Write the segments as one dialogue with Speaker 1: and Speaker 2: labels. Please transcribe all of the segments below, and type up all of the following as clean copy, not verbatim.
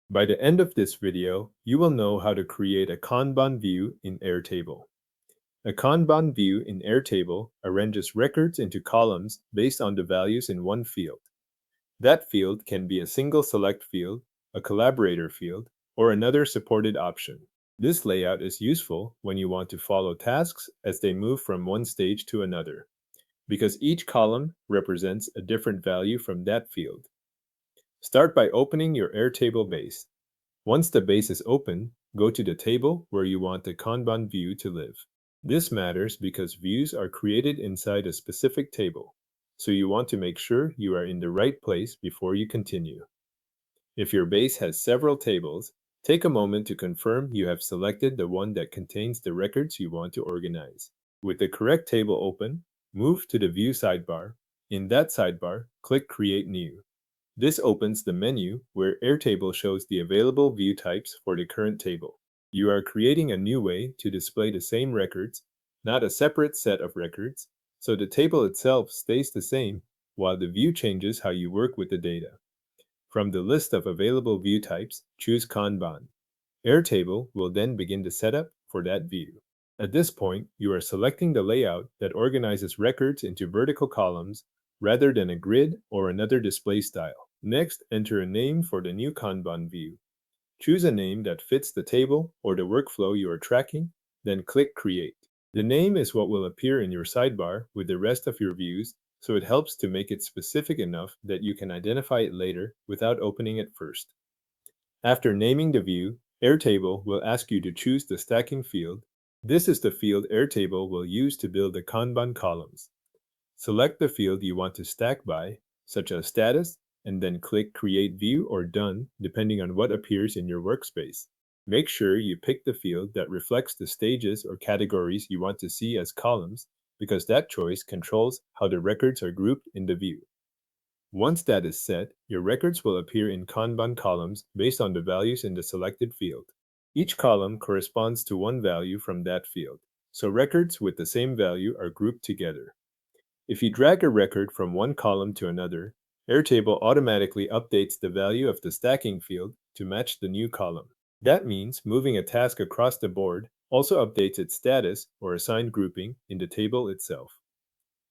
Speaker 1: By the end of this video, you will know how to create a Kanban view in Airtable. A Kanban view in Airtable arranges records into columns based on the values in one field. That field can be a single select field, a collaborator field, or another supported option. This layout is useful when you want to follow tasks as they move from one stage to another, because each column represents a different value from that field. Start by opening your Airtable base. Once the base is open, go to the table where you want the Kanban view to live. This matters because views are created inside a specific table, so you want to make sure you are in the right place before you continue. If your base has several tables, take a moment to confirm you have selected the one that contains the records you want to organize. With the correct table open, move to the View sidebar. In that sidebar, click Create New. This opens the menu where Airtable shows the available view types for the current table. You are creating a new way to display the same records, not a separate set of records, so the table itself stays the same while the view changes how you work with the data. From the list of available view types, choose Kanban. Airtable will then begin the setup for that view. At this point, you are selecting the layout that organizes records into vertical columns rather than a grid or another display style. Next, enter a name for the new Kanban view. Choose a name that fits the table or the workflow you are tracking, then click Create. The name is what will appear in your sidebar with the rest of your views, so it helps to make it specific enough that you can identify it later without opening it first. After naming the view, Airtable will ask you to choose the stacking field. This is the field Airtable will use to build the Kanban columns. Select the field you want to stack by, such as status, and then click Create View or Done, depending on what appears in your workspace. Make sure you pick the field that reflects the stages or categories you want to see as columns, because that choice controls how the records are grouped in the view. Once that is set, your records will appear in Kanban columns based on the values in the selected field. Each column corresponds to one value from that field, so records with the same value are grouped together. If you drag a record from one column to another, Airtable automatically updates the value of the stacking field to match the new column. That means moving a task across the board also updates its status or assigned grouping in the table itself.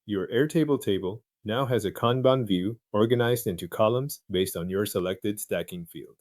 Speaker 1: Your Airtable table now has a Kanban view organized into columns based on your selected stacking field.